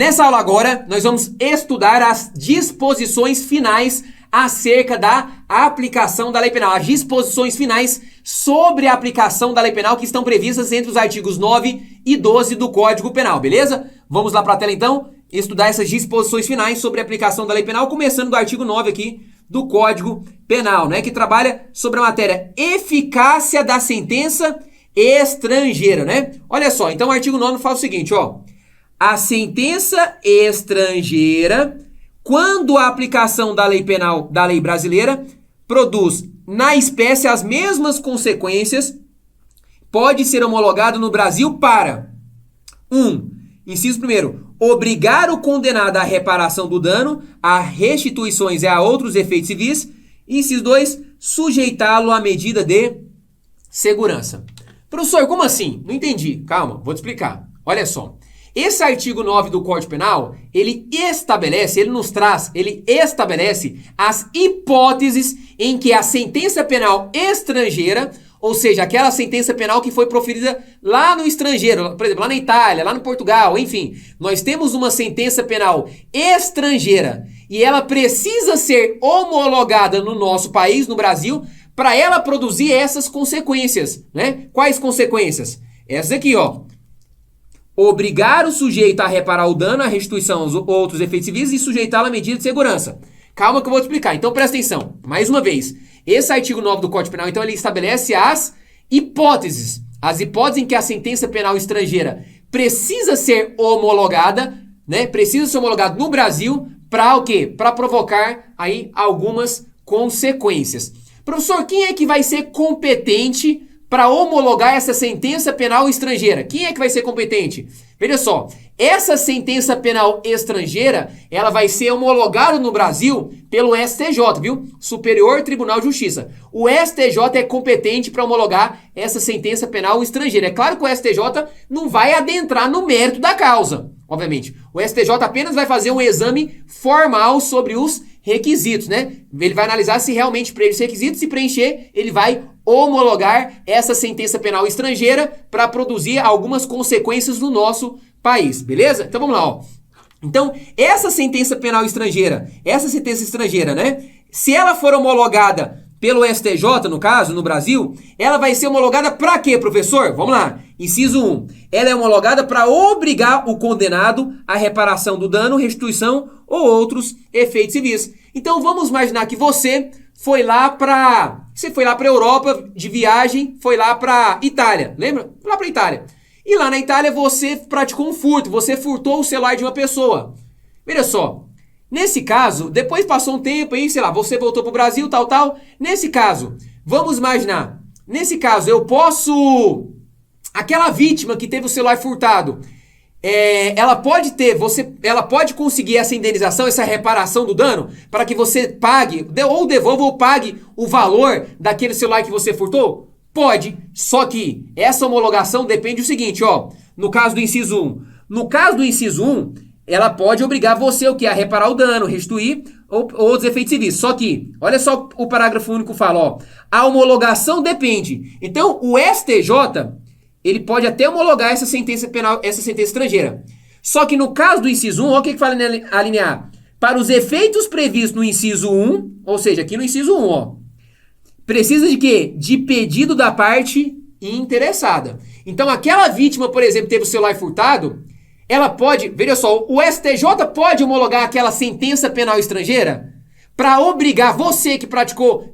Nessa aula agora, nós vamos estudar as disposições finais acerca da aplicação da lei penal. As disposições finais sobre a aplicação da lei penal que estão previstas entre os artigos 9 e 12 do Código Penal, beleza? Vamos lá para a tela então, estudar essas disposições finais sobre a aplicação da lei penal, começando do artigo 9 aqui do Código Penal, né? Que trabalha sobre a matéria eficácia da sentença estrangeira, né? Olha só, então o artigo 9 fala o seguinte, ó. A sentença estrangeira, quando a aplicação da lei penal da lei brasileira produz na espécie as mesmas consequências, pode ser homologado no Brasil para inciso 1º, obrigar o condenado à reparação do dano, a restituições e a outros efeitos civis. Inciso 2, sujeitá-lo à medida de segurança. Professor, como assim? Não entendi. Calma, vou te explicar. Olha só. Esse artigo 9 do Código Penal, ele estabelece as hipóteses em que a sentença penal estrangeira, ou seja, aquela sentença penal que foi proferida lá no estrangeiro, por exemplo, lá na Itália, lá no Portugal, enfim, nós temos uma sentença penal estrangeira e ela precisa ser homologada no nosso país, no Brasil, para ela produzir essas consequências, né? Quais consequências? Essas aqui, ó. Obrigar o sujeito a reparar o dano, a restituição aos outros efeitos civis e sujeitá-lo à medida de segurança. Calma que eu vou te explicar. Então presta atenção. Mais uma vez. Esse artigo 9 do Código Penal, então, ele estabelece as hipóteses. As hipóteses em que a sentença penal estrangeira precisa ser homologada, né? Precisa ser homologada no Brasil para o quê? Para provocar aí algumas consequências. Professor, quem é que vai ser competente para homologar essa sentença penal estrangeira? Quem é que vai ser competente? Veja só, essa sentença penal estrangeira, ela vai ser homologada no Brasil pelo STJ, viu? Superior Tribunal de Justiça. O STJ é competente para homologar essa sentença penal estrangeira. É claro que o STJ não vai adentrar no mérito da causa, obviamente. O STJ apenas vai fazer um exame formal sobre os requisitos, né? Ele vai analisar se realmente preenche os requisitos, se preencher, ele vai homologar essa sentença penal estrangeira para produzir algumas consequências no nosso país, beleza? Então vamos lá, ó. Então, essa sentença penal estrangeira, né? Se ela for homologada pelo STJ, no caso, no Brasil, ela vai ser homologada para quê, professor? Vamos lá. Inciso 1. Ela é homologada para obrigar o condenado à reparação do dano, restituição ou outros efeitos civis. Então, vamos imaginar que você foi lá para Europa de viagem, foi lá para Itália, lembra? Lá para Itália. E lá na Itália você praticou um furto, você furtou o celular de uma pessoa. Veja só. Nesse caso, depois passou um tempo aí, sei lá, você voltou pro Brasil, tal. Nesse caso, vamos imaginar, eu posso... Aquela vítima que teve o celular furtado, ela pode conseguir essa indenização, essa reparação do dano, para que você pague, ou devolva ou pague o valor daquele celular que você furtou? Pode, só que essa homologação depende do seguinte, ó, no caso do inciso 1. No caso do inciso 1, ela pode obrigar você o quê? A reparar o dano, restituir ou outros efeitos civis. Só que, olha só o parágrafo único fala, ó. A homologação depende. Então, o STJ, ele pode até homologar essa sentença penal, essa sentença estrangeira. Só que no caso do inciso 1, olha o que fala na linha A. Para os efeitos previstos no inciso 1, ou seja, aqui no inciso 1, ó. Precisa de quê? De pedido da parte interessada. Então, aquela vítima, por exemplo, teve o celular furtado... Ela pode, veja só, o STJ pode homologar aquela sentença penal estrangeira para obrigar você que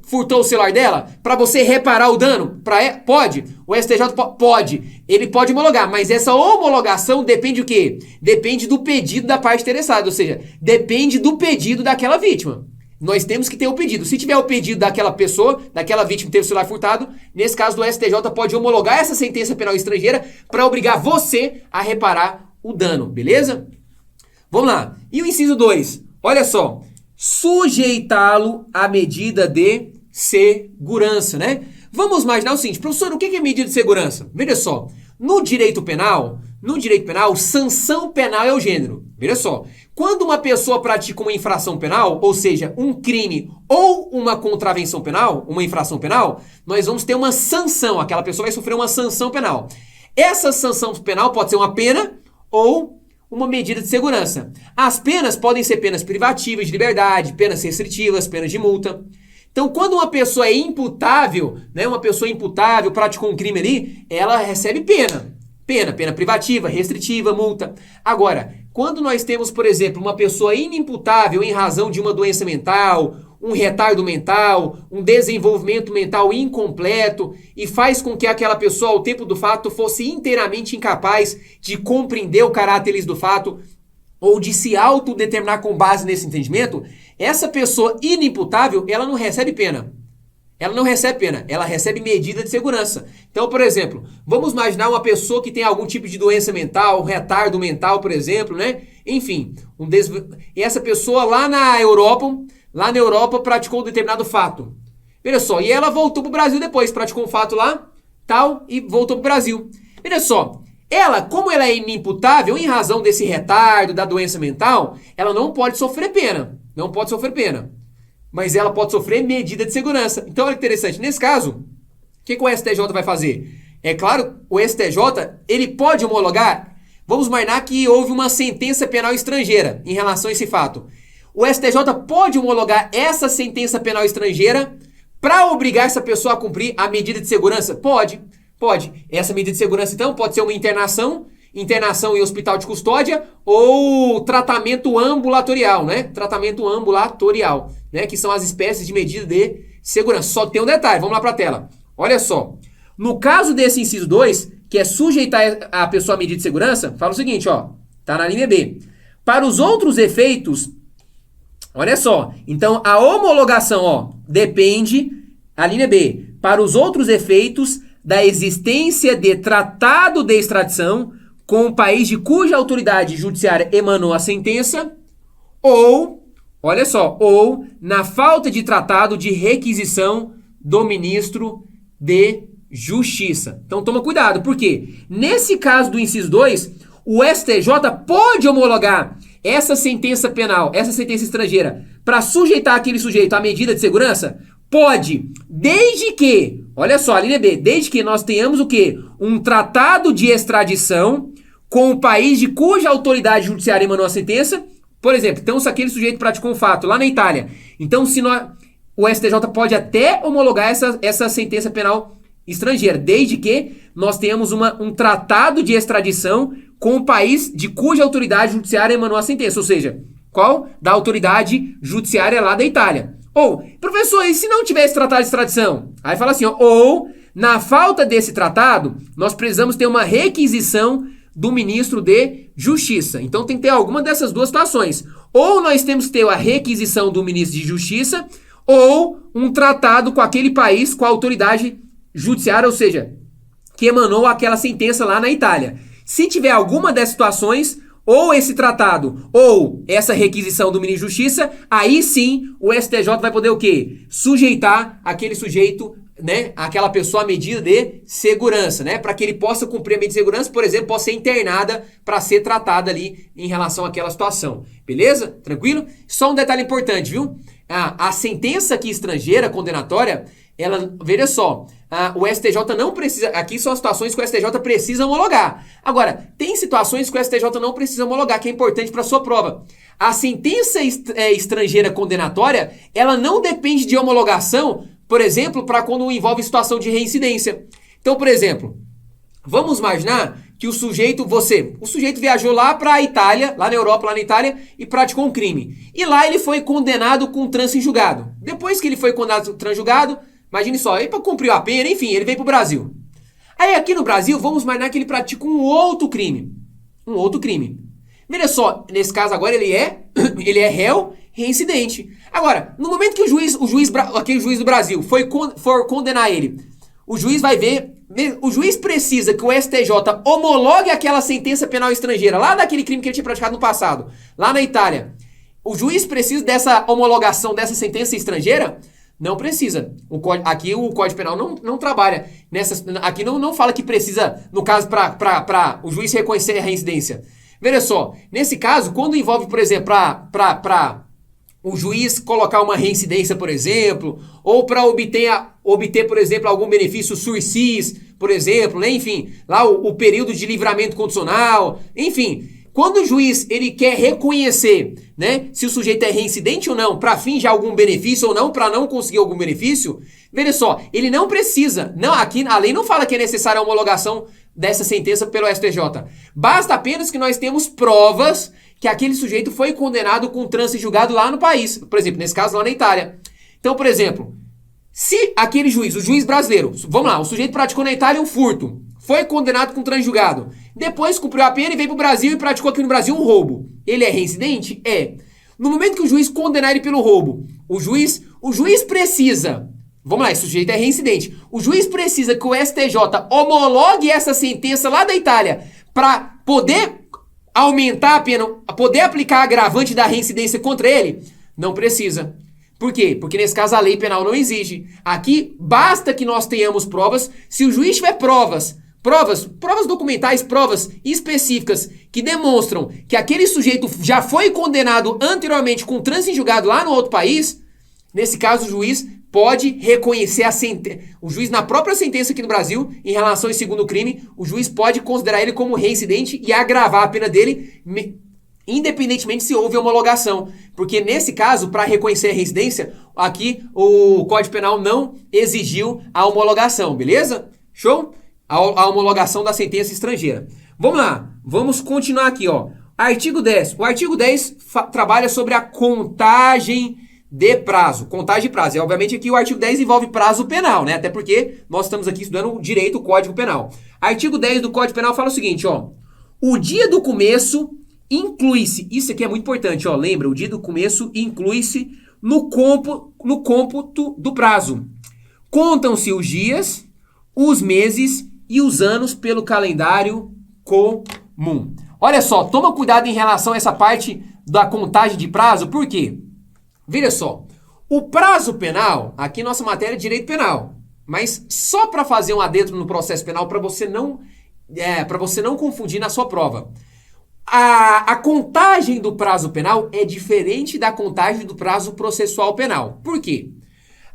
furtou o celular dela, para você reparar o dano? Pode? O STJ pode. Ele pode homologar, mas essa homologação depende do quê? Depende do pedido da parte interessada, ou seja, depende do pedido daquela vítima. Nós temos que ter o pedido. Se tiver o pedido daquela pessoa, daquela vítima que teve o celular furtado, nesse caso do STJ pode homologar essa sentença penal estrangeira para obrigar você a reparar o dano, beleza? Vamos lá. E o inciso 2? Olha só. Sujeitá-lo à medida de segurança, né? Vamos imaginar o seguinte, professor, o que é medida de segurança? Veja só. No direito penal, sanção penal é o gênero. Veja só. Quando uma pessoa pratica uma infração penal, ou seja, um crime ou uma contravenção penal, uma infração penal, nós vamos ter uma sanção. Aquela pessoa vai sofrer uma sanção penal. Essa sanção penal pode ser uma pena ou uma medida de segurança. As penas podem ser penas privativas de liberdade, penas restritivas, penas de multa. Então, quando uma pessoa é imputável, né, uma pessoa imputável praticou um crime ali, ela recebe pena. Pena privativa, restritiva, multa. Agora, quando nós temos, por exemplo, uma pessoa inimputável em razão de uma doença mental, um retardo mental, um desenvolvimento mental incompleto e faz com que aquela pessoa, ao tempo do fato, fosse inteiramente incapaz de compreender o caráter ilícito do fato ou de se autodeterminar com base nesse entendimento, essa pessoa inimputável, ela não recebe pena. Ela não recebe pena, ela recebe medida de segurança. Então, por exemplo, vamos imaginar uma pessoa que tem algum tipo de doença mental, um retardo mental, por exemplo, né? Enfim, e essa pessoa lá na Europa praticou um determinado fato. Veja só, e ela voltou pro Brasil depois, praticou um fato lá, tal, e voltou pro Brasil. Veja só, ela, como ela é inimputável em razão desse retardo, da doença mental, ela não pode sofrer pena. Não pode sofrer pena. Mas ela pode sofrer medida de segurança. Então, olha que interessante. Nesse caso, o que o STJ vai fazer? É claro, o STJ, ele pode homologar. Vamos imaginar que houve uma sentença penal estrangeira em relação a esse fato. O STJ pode homologar essa sentença penal estrangeira para obrigar essa pessoa a cumprir a medida de segurança? Pode. Essa medida de segurança, então, pode ser uma internação em hospital de custódia ou tratamento ambulatorial, né? Tratamento ambulatorial, né? Que são as espécies de medida de segurança. Só tem um detalhe, vamos lá para a tela. Olha só, no caso desse inciso 2, que é sujeitar a pessoa à medida de segurança, fala o seguinte, ó, tá na linha B. Para os outros efeitos, olha só, então a homologação, ó, depende, a linha B, para os outros efeitos da existência de tratado de extradição com o país de cuja autoridade judiciária emanou a sentença, ou, olha só, ou na falta de tratado de requisição do ministro de Justiça. Então toma cuidado, porque nesse caso do inciso 2, o STJ pode homologar essa sentença penal, essa sentença estrangeira, para sujeitar aquele sujeito à medida de segurança? Pode, desde que, olha só, a linha B, desde que nós tenhamos o quê? Um tratado de extradição com o país de cuja autoridade judiciária emanou a sentença. Por exemplo, então se aquele sujeito praticou um fato lá na Itália, então o STJ pode até homologar essa sentença penal estrangeira, desde que nós tenhamos um tratado de extradição com o país de cuja autoridade judiciária emanou a sentença, ou seja, qual? Da autoridade judiciária lá da Itália. Ou, professor, e se não tivesse tratado de extradição? Aí fala assim, ó, ou, na falta desse tratado, nós precisamos ter uma requisição do ministro de Justiça. Então tem que ter alguma dessas duas situações. Ou nós temos que ter a requisição do ministro de Justiça, ou um tratado com aquele país, com a autoridade judiciária, ou seja, que emanou aquela sentença lá na Itália. Se tiver alguma dessas situações, ou esse tratado, ou essa requisição do ministro de Justiça, aí sim o STJ vai poder o quê? Sujeitar aquele sujeito, né, aquela pessoa à medida de segurança, né, para que ele possa cumprir a medida de segurança, por exemplo, possa ser internada para ser tratada ali em relação àquela situação. Beleza? Tranquilo? Só um detalhe importante, viu? A sentença aqui estrangeira, condenatória, ela, veja só, o STJ não precisa, aqui são as situações que o STJ precisa homologar. Agora, tem situações que o STJ não precisa homologar, que é importante para a sua prova. A sentença estrangeira condenatória, ela não depende de homologação, por exemplo, para quando envolve situação de reincidência. Então, por exemplo, vamos imaginar que o sujeito viajou lá para a Itália, lá na Europa, lá na Itália, e praticou um crime. E lá ele foi condenado com trânsito em julgado. Depois que ele foi condenado com trânsito em julgado, imagine só, ele cumpriu a pena, enfim, ele veio para o Brasil. Aí aqui no Brasil, vamos imaginar que ele pratica um outro crime. Veja só, nesse caso agora ele é réu reincidente. Agora, no momento que aquele juiz do Brasil for condenar ele, o juiz vai ver, o juiz precisa que o STJ homologue aquela sentença penal estrangeira, lá daquele crime que ele tinha praticado no passado, lá na Itália. O juiz precisa dessa homologação dessa sentença estrangeira? Não precisa. Aqui o Código Penal não trabalha aqui não fala que precisa, no caso, para o juiz reconhecer a reincidência. Veja só, nesse caso, quando envolve, por exemplo, para o juiz colocar uma reincidência, por exemplo, ou para obter, por exemplo, algum benefício sursis, por exemplo, né? Enfim, lá o período de livramento condicional, enfim, Quando o juiz ele quer reconhecer, né, se o sujeito é reincidente ou não, para fim de algum benefício ou não, para não conseguir algum benefício, veja só, ele não precisa, não, aqui a lei não fala que é necessária a homologação dessa sentença pelo STJ. Basta apenas que nós temos provas que aquele sujeito foi condenado com trânsito julgado lá no país, por exemplo, nesse caso lá na Itália. Então, por exemplo, se aquele juiz, o juiz brasileiro, vamos lá, o sujeito praticou na Itália um furto, foi condenado com trânsito julgado, depois cumpriu a pena e veio pro Brasil e praticou aqui no Brasil um roubo. Ele é reincidente? É. No momento que o juiz condenar ele pelo roubo, o juiz precisa, vamos lá, esse sujeito é reincidente, o juiz precisa que o STJ homologue essa sentença lá da Itália para poder aumentar a pena, poder aplicar a agravante da reincidência contra ele? Não precisa. Por quê? Porque nesse caso a lei penal não exige. Aqui basta que nós tenhamos provas. Se o juiz tiver provas documentais, provas específicas que demonstram que aquele sujeito já foi condenado anteriormente com trânsito em julgado lá no outro país, nesse caso o juiz pode reconhecer a sentença. O juiz, na própria sentença aqui no Brasil, em relação ao segundo crime, o juiz pode considerar ele como reincidente e agravar a pena dele, independentemente se houve homologação. Porque nesse caso, para reconhecer a reincidência, aqui o Código Penal não exigiu a homologação, beleza? Show? A homologação da sentença estrangeira. Vamos lá, vamos continuar aqui, ó. Artigo 10. O artigo 10 trabalha sobre a contagem de prazo. Contagem de prazo. E obviamente aqui o artigo 10 envolve prazo penal, né? Até porque nós estamos aqui estudando direito, Código Penal. Artigo 10 do Código Penal fala o seguinte, ó. O dia do começo inclui-se, isso aqui é muito importante, ó. Lembra, o dia do começo inclui-se no cômputo do prazo. Contam-se os dias, os meses e os anos pelo calendário comum. Olha só, toma cuidado em relação a essa parte da contagem de prazo, por quê? Veja só, o prazo penal, aqui nossa matéria é direito penal, mas só para fazer um adentro no processo penal, para você não confundir na sua prova. A contagem do prazo penal é diferente da contagem do prazo processual penal. Por quê?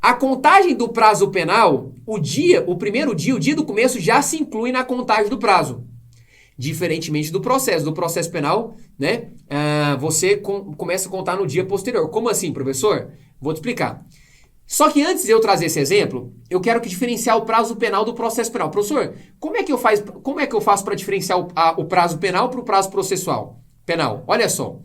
A contagem do prazo penal, o primeiro dia, o dia do começo, já se inclui na contagem do prazo. Diferentemente do processo penal, né? Você começa a contar no dia posterior. Como assim, professor? Vou te explicar. Só que antes de eu trazer esse exemplo, eu quero que diferenciar o prazo penal do processo penal. Professor, como é que eu faço para diferenciar o prazo penal para o prazo processual penal? Olha só.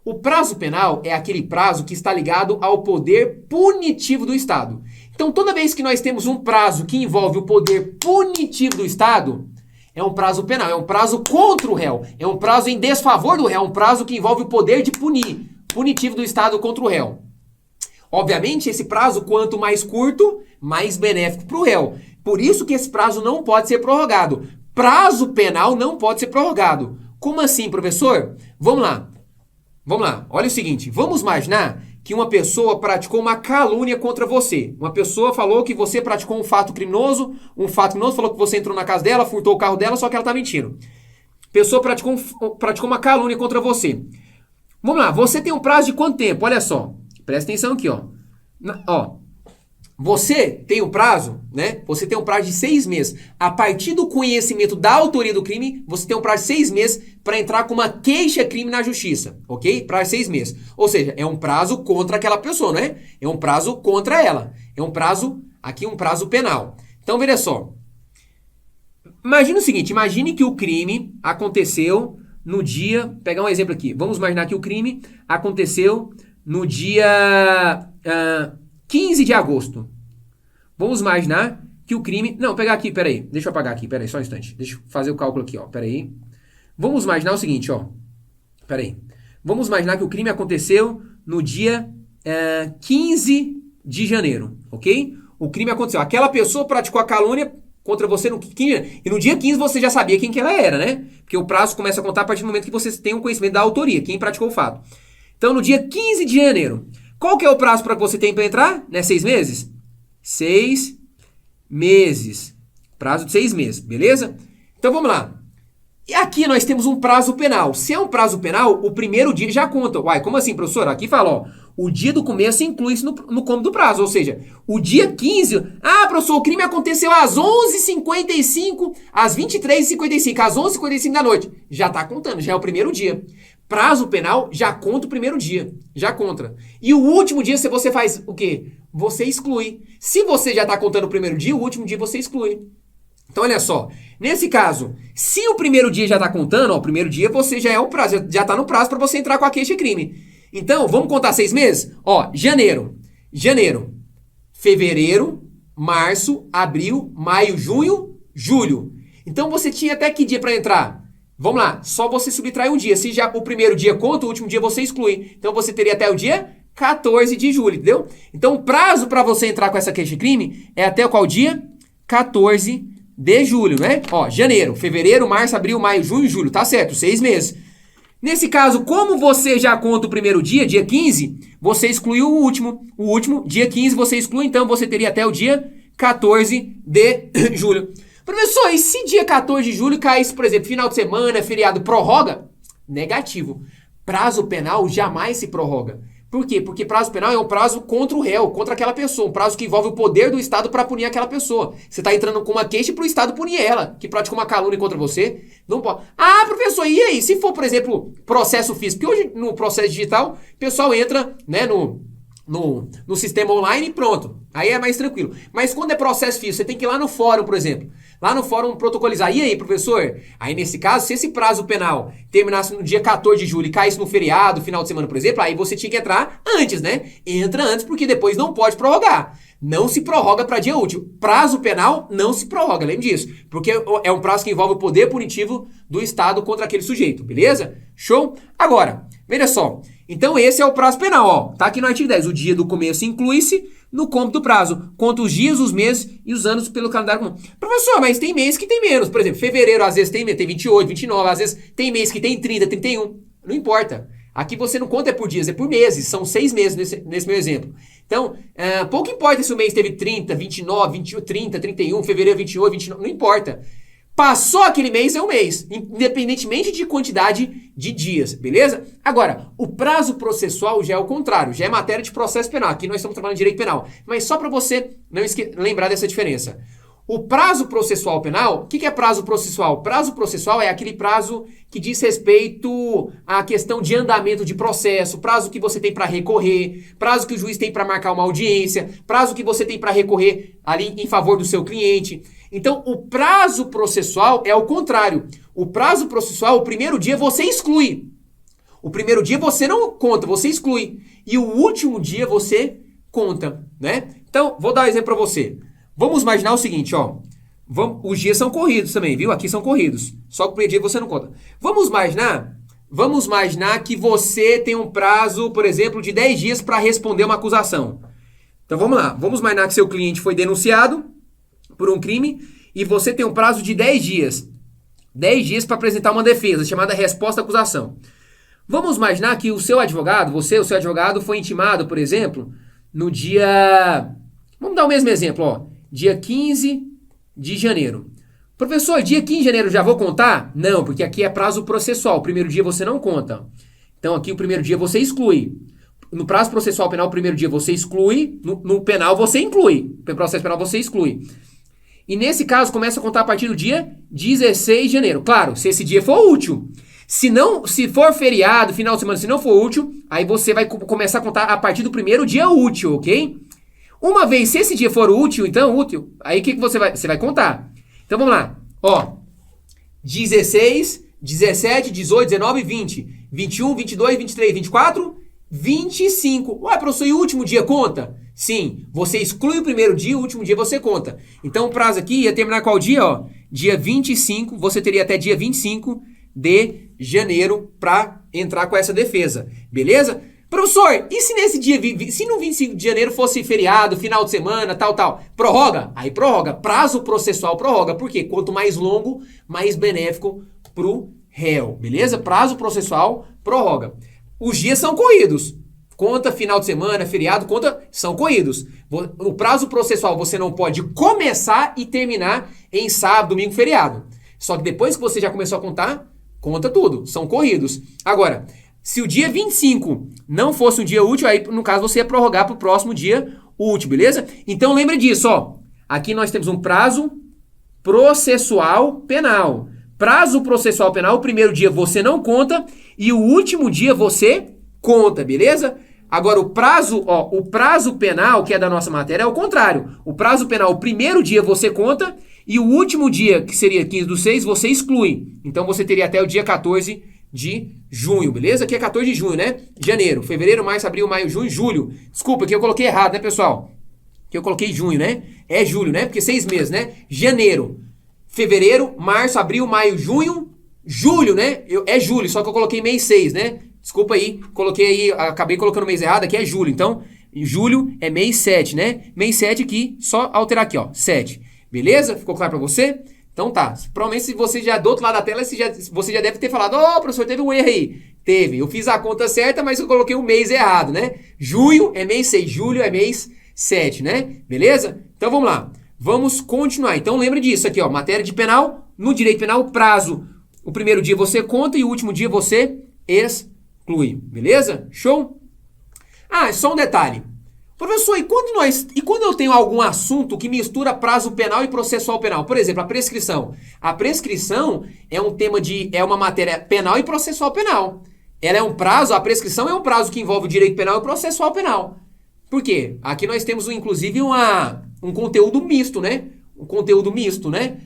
O prazo penal é aquele prazo que está ligado ao poder punitivo do Estado. Então, toda vez que nós temos um prazo que envolve o poder punitivo do Estado, é um prazo penal, é um prazo contra o réu, é um prazo em desfavor do réu, é um prazo que envolve o poder de punitivo do Estado contra o réu. Obviamente, esse prazo, quanto mais curto, mais benéfico para o réu. Por isso que esse prazo não pode ser prorrogado. Prazo penal não pode ser prorrogado. Como assim, professor? Vamos lá, olha o seguinte, vamos imaginar que uma pessoa praticou uma calúnia contra você. Uma pessoa falou que você praticou um fato criminoso, falou que você entrou na casa dela, furtou o carro dela, só que ela tá mentindo. Pessoa praticou uma calúnia contra você. Vamos lá, você tem um prazo de quanto tempo? Olha só, presta atenção aqui, ó. Você tem um prazo, né? Você tem um prazo de 6 meses. A partir do conhecimento da autoria do crime, você tem um prazo de 6 meses para entrar com uma queixa-crime na justiça, ok? Prazo de 6 meses. Ou seja, é um prazo contra aquela pessoa, né? É um prazo contra ela. É um prazo, aqui um prazo penal. Então, veja só. Imagina o seguinte, imagine que o crime aconteceu no dia... Pegar um exemplo aqui. Vamos imaginar que o crime aconteceu no dia... 15 de agosto. Vamos imaginar que o crime... Não, pegar aqui, peraí. Deixa eu apagar aqui, peraí, só um instante. Deixa eu fazer o cálculo aqui, ó. Peraí. Vamos imaginar o seguinte, ó. Peraí. Vamos imaginar que o crime aconteceu no dia 15 de janeiro, ok? O crime aconteceu. Aquela pessoa praticou a calúnia contra você no 15... E no dia 15 você já sabia quem que ela era, né? Porque o prazo começa a contar a partir do momento que você tem um conhecimento da autoria, quem praticou o fato. Então, no dia 15 de janeiro... Qual que é o prazo para você ter para entrar? Né? 6 meses? 6 meses. Prazo de 6 meses, beleza? Então vamos lá. E aqui nós temos um prazo penal. Se é um prazo penal, o primeiro dia já conta. Uai, como assim, professor? Aqui fala, ó, o dia do começo inclui-se no cômodo do prazo. Ou seja, o dia 15... Ah, professor, o crime aconteceu às 11h55, às 23h55, às 11h55 da noite. Já tá contando, já é o primeiro dia. Prazo penal já conta o primeiro dia, já conta. E o último dia, se você faz o quê? Você exclui. Se você já tá contando o primeiro dia, o último dia você exclui. Então, olha só, nesse caso, se o primeiro dia já tá contando, ó, o primeiro dia você já é o prazo, já tá no prazo para você entrar com a queixa-crime. Então, vamos contar 6 meses? Ó, janeiro, fevereiro, março, abril, maio, junho, julho. Então, você tinha até que dia para entrar? Vamos lá, só você subtrai um dia. Se já o primeiro dia conta, o último dia você exclui. Então, você teria até o dia 14 de julho, entendeu? Então, o prazo para você entrar com essa queixa-crime é até qual dia? 14 de julho, né? Ó, janeiro, fevereiro, março, abril, maio, junho, julho. Tá certo, 6 meses. Nesse caso, como você já conta o primeiro dia, dia 15, você excluiu o último. O último, dia 15, você exclui, então você teria até o dia 14 de julho. Professor, e se dia 14 de julho caísse, por exemplo, final de semana, feriado, prorroga? Negativo. Prazo penal jamais se prorroga. Por quê? Porque prazo penal é um prazo contra o réu, contra aquela pessoa, um prazo que envolve o poder do Estado para punir aquela pessoa. Você está entrando com uma queixa para o Estado punir ela, que praticou uma calúnia contra você. Não pode. Ah, professor, e aí? Se for, por exemplo, processo físico, porque hoje no processo digital, o pessoal entra, né, no sistema online e pronto. Aí é mais tranquilo. Mas quando é processo físico, você tem que ir lá no fórum, por exemplo. Lá no fórum protocolizar. E aí, professor? Aí nesse caso, se esse prazo penal terminasse no dia 14 de julho e caísse no feriado, final de semana, por exemplo, aí você tinha que entrar antes, né? Entra antes porque depois não pode prorrogar. Não se prorroga para dia útil. Prazo penal não se prorroga, lembre disso. Porque é um prazo que envolve o poder punitivo do Estado contra aquele sujeito, beleza? Show? Agora, veja só. Então esse é o prazo penal, ó. Tá aqui no artigo 10. O dia do começo inclui-se no cômputo do prazo. Conta os dias, os meses e os anos pelo calendário comum. Professor, mas tem mês que tem menos. Por exemplo, fevereiro às vezes tem 28, 29. Às vezes tem mês que tem 30, 31. Não importa. Aqui você não conta por dias, é por meses. São 6 meses nesse meu exemplo. Então, pouco importa se o mês teve 30, 29, 21, 30, 31, fevereiro 28, 29. Não importa. Passou aquele mês, é um mês, independentemente de quantidade de dias, beleza? Agora, o prazo processual já é o contrário, já é matéria de processo penal. Aqui nós estamos trabalhando de direito penal. Mas só para você não lembrar dessa diferença. O prazo processual penal, o que é prazo processual? Prazo processual é aquele prazo que diz respeito à questão de andamento de processo, prazo que você tem para recorrer, prazo que o juiz tem para marcar uma audiência, prazo que você tem para recorrer ali em favor do seu cliente. Então, o prazo processual é o contrário. O prazo processual, o primeiro dia você exclui. O primeiro dia você não conta, você exclui. E o último dia você conta, né? Então, vou dar um exemplo para você. Vamos imaginar o seguinte, ó. Os dias são corridos também, viu? Aqui são corridos. Só que o primeiro dia você não conta. Vamos imaginar que você tem um prazo, por exemplo, de 10 dias para responder uma acusação. Então, vamos lá. Vamos imaginar que seu cliente foi denunciado por um crime e você tem um prazo de 10 dias. 10 dias para apresentar uma defesa, chamada resposta à acusação. Vamos imaginar que o seu advogado, o seu advogado foi intimado, por exemplo, no dia... Vamos dar o mesmo exemplo, ó. Dia 15 de janeiro. Professor, dia 15 de janeiro já vou contar? Não, porque aqui é prazo processual. O primeiro dia você não conta. Então aqui o primeiro dia você exclui. No prazo processual penal, o primeiro dia você exclui. No penal você inclui. No processo penal você exclui. E nesse caso começa a contar a partir do dia 16 de janeiro. Claro, se esse dia for útil. Se for feriado, final de semana, se não for útil, aí você vai começar a contar a partir do primeiro dia útil, ok? Uma vez, se esse dia for útil, então útil, aí o que você vai contar? Então vamos lá, ó, 16, 17, 18, 19, 20, 21, 22, 23, 24, 25. Ué, professor, e o último dia conta? Sim, você exclui o primeiro dia, o último dia você conta. Então o prazo aqui ia terminar qual dia, ó? Dia 25, você teria até dia 25 de janeiro para entrar com essa defesa, beleza? Professor, e se nesse dia, se no 25 de janeiro fosse feriado, final de semana, tal, prorroga? Aí prorroga, prazo processual prorroga, por quê? Quanto mais longo, mais benéfico pro réu, beleza? Prazo processual prorroga. Os dias são corridos, conta final de semana, feriado, são corridos. O prazo processual você não pode começar e terminar em sábado, domingo, feriado. Só que depois que você já começou a contar, conta tudo, são corridos. Agora, se o dia 25 não fosse um dia útil, aí no caso você ia prorrogar para o próximo dia útil, beleza? Então lembre disso, ó. Aqui nós temos um prazo processual penal. Prazo processual penal, o primeiro dia você não conta e o último dia você conta, beleza? Agora o prazo penal, que é da nossa matéria, é o contrário. O prazo penal, o primeiro dia você conta e o último dia, que seria 15/6, você exclui. Então você teria até o dia 14 de junho, beleza? Aqui é 14 de junho, né? Janeiro, fevereiro, março, abril, maio, junho, julho. Desculpa, aqui eu coloquei errado, né, pessoal? Aqui eu coloquei junho, né? É julho, né? Porque 6 meses, né? Janeiro, fevereiro, março, abril, maio, junho, julho, né? É julho, só que eu coloquei mês 6, né? Desculpa aí, coloquei aí, acabei colocando o mês errado, aqui é julho. Então, julho é mês 7, né? Mês 7 aqui, só alterar aqui, ó, 7. Beleza? Ficou claro pra você? Então tá, provavelmente se você já do outro lado da tela, você já deve ter falado, professor, teve um erro aí. Teve, eu fiz a conta certa, mas eu coloquei o mês errado, né? Junho é mês 6, julho é mês 7, né? Beleza? Então vamos lá, vamos continuar. Então lembra disso aqui, ó, matéria de penal, no direito penal, prazo. O primeiro dia você conta e o último dia você exclui, beleza? Show? Só um detalhe. Professor, e quando eu tenho algum assunto que mistura prazo penal e processual penal? Por exemplo, a prescrição. A prescrição é uma matéria penal e processual penal. Ela é um prazo, a prescrição é um prazo que envolve o direito penal e o processual penal. Por quê? Aqui nós temos, inclusive, um conteúdo misto, né? Um conteúdo misto, né?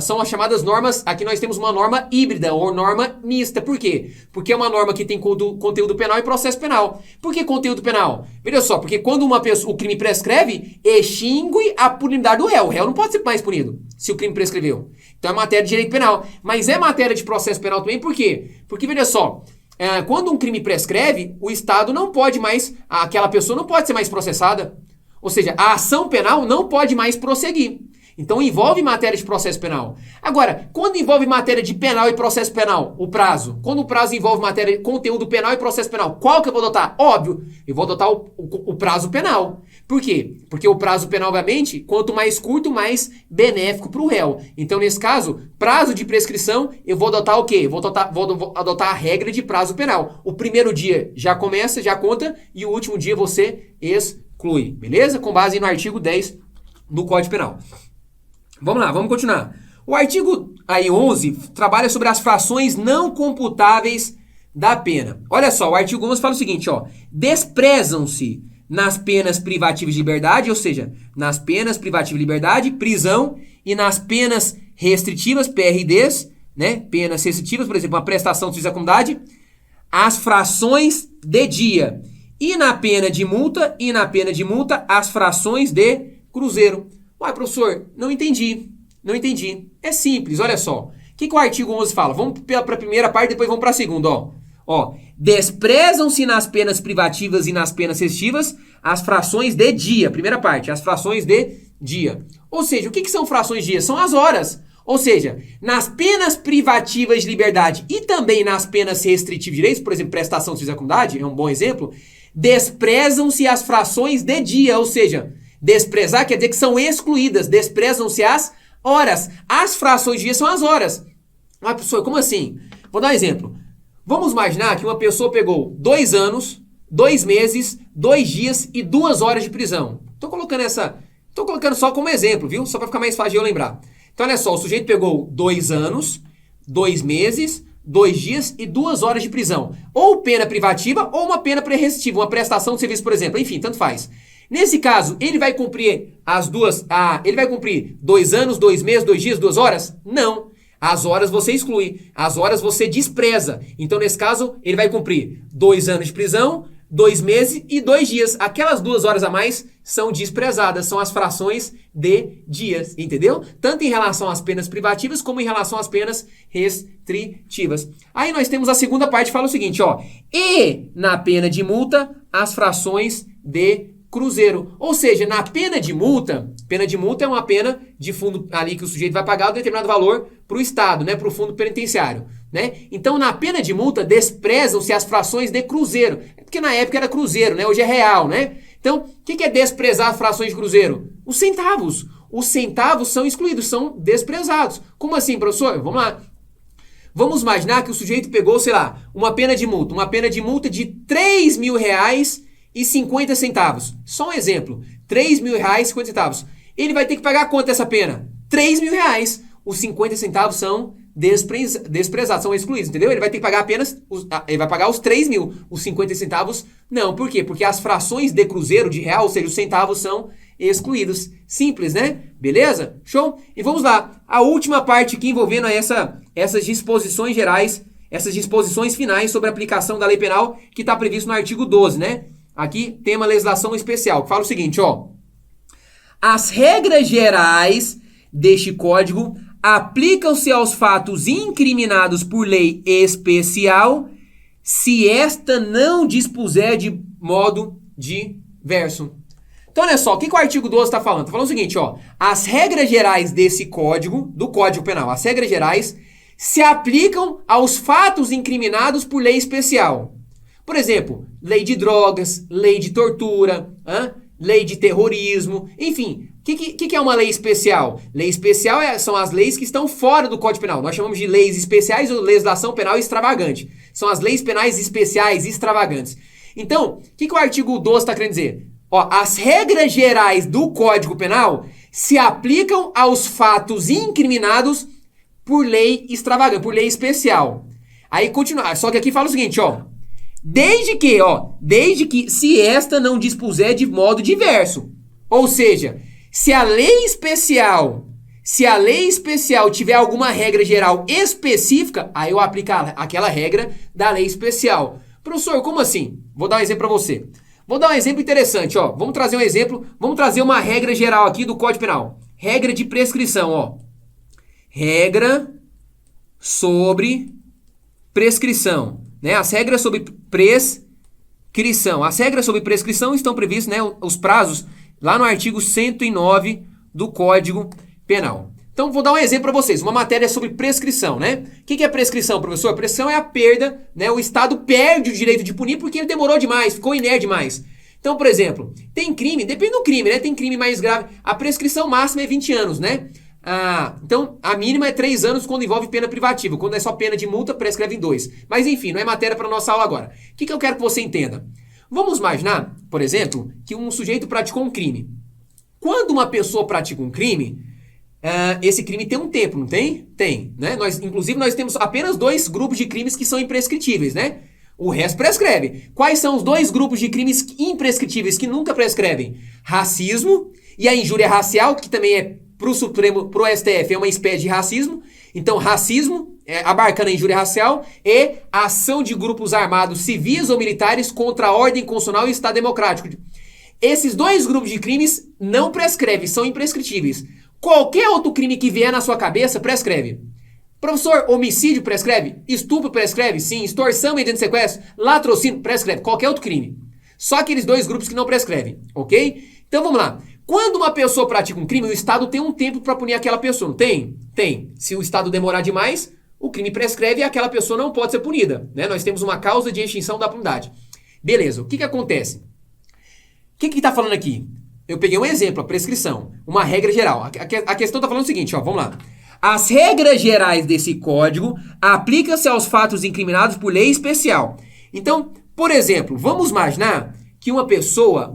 São as chamadas normas, aqui nós temos uma norma híbrida ou norma mista. Por quê? Porque é uma norma que tem conteúdo penal e processo penal. Por que conteúdo penal? Veja só, porque quando o crime prescreve, extingue a punibilidade do réu. O réu não pode ser mais punido se o crime prescreveu. Então é matéria de direito penal. Mas é matéria de processo penal também, por quê? Porque, veja só, quando um crime prescreve, o Estado não pode mais, aquela pessoa não pode ser mais processada. Ou seja, a ação penal não pode mais prosseguir. Então envolve matéria de processo penal. Agora, quando envolve matéria de penal e processo penal, o prazo, quando o prazo envolve matéria de conteúdo penal e processo penal, qual que eu vou adotar? Óbvio, eu vou adotar o prazo penal. Por quê? Porque o prazo penal, obviamente, quanto mais curto, mais benéfico para o réu. Então, nesse caso, prazo de prescrição, eu vou adotar o quê? Eu vou adotar a regra de prazo penal. O primeiro dia já começa, já conta, e o último dia você exclui, beleza? Com base no artigo 10 do Código Penal. Vamos lá, vamos continuar. O artigo 11 trabalha sobre as frações não computáveis da pena. Olha só, o artigo 11 fala o seguinte, ó. Desprezam-se nas penas privativas de liberdade, ou seja, nas penas privativas de liberdade, prisão, e nas penas restritivas, PRDs, né? Penas restritivas, por exemplo, uma prestação de serviço à comunidade, as frações de dia. E na pena de multa, as frações de cruzeiro. Uai, professor, não entendi. É simples, olha só. O que o artigo 11 fala? Vamos para a primeira parte, depois vamos para a segunda, ó. Desprezam-se nas penas privativas e nas penas restritivas as frações de dia. Primeira parte, as frações de dia. Ou seja, o que são frações de dia? São as horas. Ou seja, nas penas privativas de liberdade e também nas penas restritivas de direitos, por exemplo, prestação de serviço à comunidade, é um bom exemplo, desprezam-se as frações de dia, ou seja, desprezar quer dizer que são excluídas, desprezam-se as horas. As frações de dia são as horas. Mas, professor, como assim? Vou dar um exemplo. Vamos imaginar que uma pessoa pegou 2 anos, 2 meses, 2 dias e 2 horas de prisão. Tô colocando só como exemplo, viu? Só para ficar mais fácil de eu lembrar. Então, olha só, o sujeito pegou 2 anos, 2 meses, 2 dias e 2 horas de prisão. Ou pena privativa ou uma pena pré-restritiva, uma prestação de serviço, por exemplo. Enfim, tanto faz. Nesse caso, ele vai cumprir ele vai cumprir 2 anos, 2 meses, 2 dias, 2 horas? Não. As horas você exclui, as horas você despreza. Então, nesse caso, ele vai cumprir 2 anos de prisão, 2 meses e 2 dias. Aquelas 2 horas a mais são desprezadas, são as frações de dias, entendeu? Tanto em relação às penas privativas como em relação às penas restritivas. Aí nós temos a segunda parte que fala o seguinte, ó. E na pena de multa, as frações de cruzeiro. Ou seja, na pena de multa é uma pena de fundo ali que o sujeito vai pagar um determinado valor para o Estado, né, para o fundo penitenciário, né? Então, na pena de multa, desprezam-se as frações de cruzeiro. Porque na época era cruzeiro, né? Hoje é real, né? Então, o que é desprezar as frações de cruzeiro? Os centavos. Os centavos são excluídos, são desprezados. Como assim, professor? Vamos lá. Vamos imaginar que o sujeito pegou, sei lá, uma pena de multa de R$3.000,50. Só um exemplo, R$3.000,50. ele vai ter que pagar quanto essa pena? R$ 3.000. Os 50 centavos são desprezados, são excluídos, entendeu? Ele vai ter que pagar ele vai pagar os 3.000, os 50 centavos não. Por quê? Porque as frações de cruzeiro de real, ou seja, os centavos são excluídos. Simples, né? Beleza? Show? E vamos lá. A última parte aqui envolvendo essas disposições gerais, essas disposições finais sobre a aplicação da lei penal que está previsto no artigo 12, né? Aqui tem uma legislação especial que fala o seguinte, ó. As regras gerais deste código aplicam-se aos fatos incriminados por lei especial se esta não dispuser de modo diverso. Então, olha só, o que o artigo 12 está falando? Está falando o seguinte, ó. As regras gerais desse código, do Código Penal, as regras gerais se aplicam aos fatos incriminados por lei especial. Por exemplo, lei de drogas, lei de tortura, lei de terrorismo, enfim. O que é uma lei especial? Lei especial são as leis que estão fora do Código Penal. Nós chamamos de leis especiais ou legislação penal extravagante. São as leis penais especiais extravagantes. Então, o que o artigo 12 está querendo dizer? Ó, as regras gerais do Código Penal se aplicam aos fatos incriminados por lei extravagante, por lei especial. Aí continua, só que aqui fala o seguinte, ó. Desde que se esta não dispuser de modo diverso. Ou seja, se a lei especial tiver alguma regra geral específica, aí eu aplico aquela regra da lei especial. Professor, como assim? Vou dar um exemplo para você. Vou dar um exemplo interessante, ó. Vamos trazer um exemplo, vamos trazer uma regra geral aqui do Código Penal. Regra de prescrição, ó. Regra sobre prescrição, né? As regras sobre prescrição. As regras sobre prescrição estão previstas, né, os prazos lá no artigo 109 do Código Penal. Então, vou dar um exemplo para vocês. Uma matéria sobre prescrição, né? O que é prescrição, professor? Prescrição é a perda, né? O Estado perde o direito de punir porque ele demorou demais, ficou inerte demais. Então, por exemplo, tem crime, depende do crime, né? Tem crime mais grave. A prescrição máxima é 20 anos, né? Então, a mínima é 3 anos quando envolve pena privativa. Quando é só pena de multa, prescreve em 2. Mas, enfim, não é matéria para nossa aula agora. O que eu quero que você entenda? Vamos imaginar, por exemplo, que um sujeito praticou um crime. Quando uma pessoa pratica um crime, esse crime tem um tempo, não tem? Tem, né? Inclusive, nós temos apenas 2 grupos de crimes que são imprescritíveis, né? O resto prescreve. Quais são os 2 grupos de crimes imprescritíveis que nunca prescrevem? Racismo e a injúria racial, que também é pro STF, é uma espécie de racismo. Então, racismo, abarcando a injúria racial, e a ação de grupos armados civis ou militares contra a ordem constitucional e o Estado democrático. Esses 2 grupos de crimes não prescrevem, são imprescritíveis. Qualquer outro crime que vier na sua cabeça, prescreve. Professor, homicídio prescreve? Estupro prescreve? Sim. Extorsão mediante sequestro? Latrocínio? Prescreve. Qualquer outro crime. Só aqueles 2 grupos que não prescrevem, ok? Então vamos lá. Quando uma pessoa pratica um crime, o Estado tem um tempo para punir aquela pessoa, não tem? Tem. Se o Estado demorar demais, o crime prescreve e aquela pessoa não pode ser punida, né? Nós temos uma causa de extinção da punidade. Beleza, o que acontece? O que está falando aqui? Eu peguei um exemplo, a prescrição, uma regra geral. A questão está falando o seguinte, ó, vamos lá. As regras gerais desse código aplicam-se aos fatos incriminados por lei especial. Então, por exemplo, vamos imaginar que uma pessoa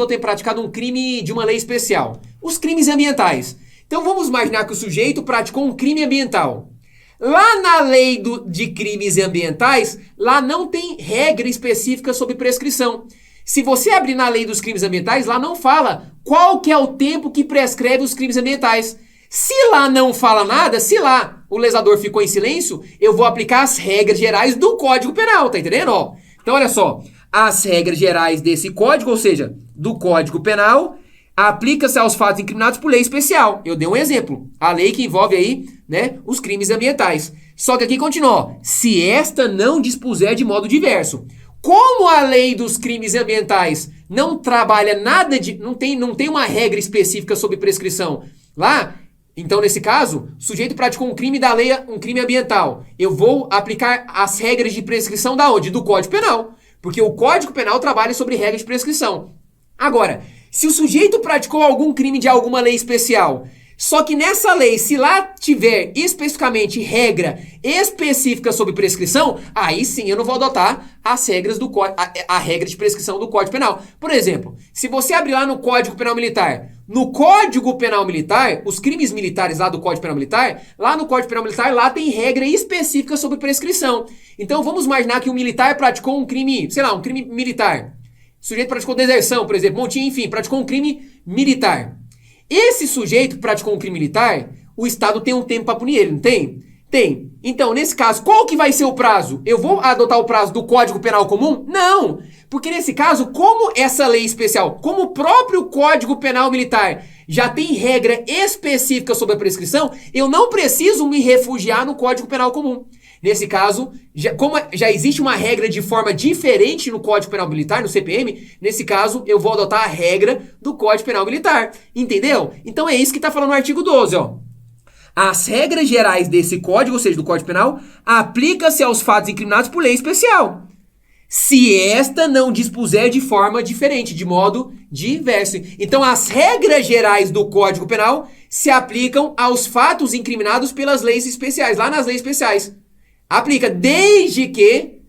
tem praticado um crime de uma lei especial. Os crimes ambientais. Então, vamos imaginar que o sujeito praticou um crime ambiental. Lá na lei de crimes ambientais, lá não tem regra específica sobre prescrição. Se você abrir na lei dos crimes ambientais, lá não fala qual que é o tempo que prescreve os crimes ambientais. Se lá não fala nada, se lá o legislador ficou em silêncio, eu vou aplicar as regras gerais do Código Penal, tá entendendo? Ó, então, olha só, as regras gerais desse código, ou seja, do Código Penal, aplica-se aos fatos incriminados por lei especial. Eu dei um exemplo, a lei que envolve aí, né, os crimes ambientais. Só que aqui continua, ó, se esta não dispuser de modo diverso. Como a lei dos crimes ambientais não trabalha nada de... Não tem uma regra específica sobre prescrição lá, então nesse caso, o sujeito praticou um crime da lei, um crime ambiental. Eu vou aplicar as regras de prescrição da onde? Do Código Penal. Porque o Código Penal trabalha sobre regras de prescrição. Agora, se o sujeito praticou algum crime de alguma lei especial, só que nessa lei, se lá tiver especificamente regra específica sobre prescrição, aí sim eu não vou adotar as regras a regra de prescrição do Código Penal. Por exemplo, se você abrir lá no Código Penal Militar, No Código Penal Militar, os crimes militares lá do Código Penal Militar, lá no Código Penal Militar, lá tem regra específica sobre prescrição. Então vamos imaginar que um militar praticou um crime, sei lá, um crime militar. O sujeito praticou deserção, por exemplo, motim, enfim, praticou um crime militar. Esse sujeito praticou um crime militar, o Estado tem um tempo para punir ele, não tem? Tem. Então, nesse caso, qual que vai ser o prazo? Eu vou adotar o prazo do Código Penal Comum? Não! Porque nesse caso, como essa lei especial, como o próprio Código Penal Militar já tem regra específica sobre a prescrição, eu não preciso me refugiar no Código Penal Comum. Nesse caso, como já existe uma regra de forma diferente no Código Penal Militar, no CPM, nesse caso, eu vou adotar a regra do Código Penal Militar. Entendeu? Então é isso que está falando no artigo 12, ó. As regras gerais desse código, ou seja, do Código Penal, aplicam-se aos fatos incriminados por lei especial, se esta não dispuser de forma diferente, de modo diverso. Então, as regras gerais do Código Penal se aplicam aos fatos incriminados pelas leis especiais, lá nas leis especiais. Aplica desde que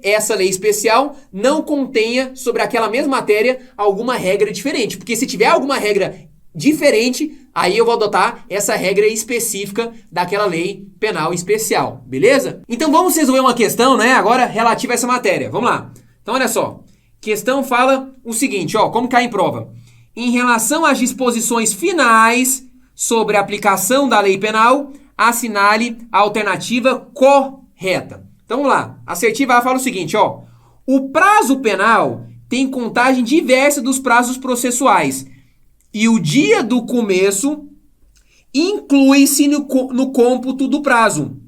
essa lei especial não contenha sobre aquela mesma matéria alguma regra diferente. Porque se tiver alguma regra diferente, aí eu vou adotar essa regra específica daquela lei penal especial, beleza? Então vamos resolver uma questão, né, agora relativa a essa matéria. Vamos lá. Então olha só. Questão fala o seguinte, ó, como cai em prova. Em relação às disposições finais sobre a aplicação da lei penal, assinale a alternativa correta. Então vamos lá. A assertiva A fala o seguinte, ó. O prazo penal tem contagem diversa dos prazos processuais. E o dia do começo inclui-se no cômputo do prazo,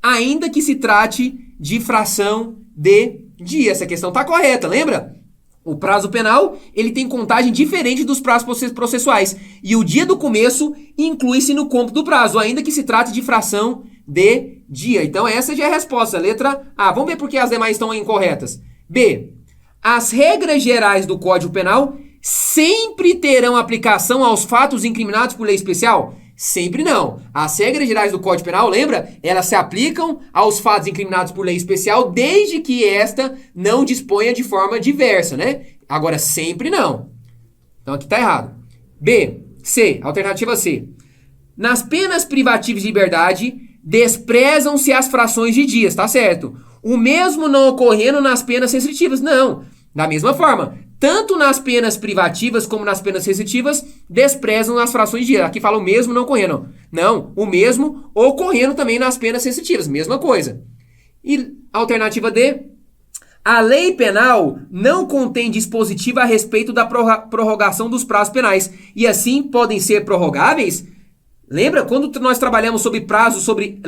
ainda que se trate de fração de dia. Essa questão está correta, lembra? O prazo penal, ele tem contagem diferente dos prazos processuais. E o dia do começo inclui-se no cômputo do prazo, ainda que se trate de fração de dia. Então essa já é a resposta. Letra A. Vamos ver por que as demais estão incorretas. B. As regras gerais do Código Penal sempre terão aplicação aos fatos incriminados por lei especial? Sempre não. As regras gerais do Código Penal, lembra? Elas se aplicam aos fatos incriminados por lei especial desde que esta não disponha de forma diversa, né? Agora, sempre não. Então aqui está errado. B. C. Alternativa C. Nas penas privativas de liberdade, desprezam-se as frações de dias, tá certo? O mesmo não ocorrendo nas penas restritivas. Não. Da mesma forma, tanto nas penas privativas como nas penas restritivas, desprezam as frações de dia. Aqui fala o mesmo não ocorrendo. Não, o mesmo ocorrendo também nas penas restritivas. Mesma coisa. E alternativa D. A lei penal não contém dispositivo a respeito da prorrogação dos prazos penais. E assim podem ser prorrogáveis? Lembra? Quando nós trabalhamos sobre prazo, sobre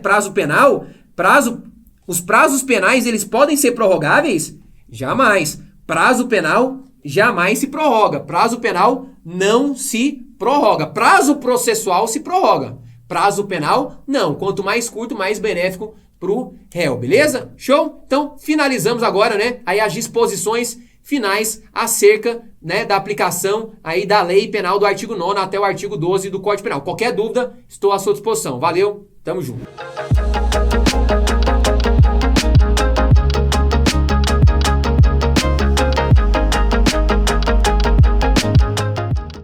prazo penal, os prazos penais, eles podem ser prorrogáveis? Jamais. Prazo penal jamais se prorroga. Prazo penal não se prorroga. Prazo processual se prorroga. Prazo penal, não. Quanto mais curto, mais benéfico pro réu, beleza? Show? Então, finalizamos agora, né, aí as disposições finais acerca, né, da aplicação aí da lei penal do artigo 9º até o artigo 12 do Código Penal. Qualquer dúvida, estou à sua disposição. Valeu, tamo junto.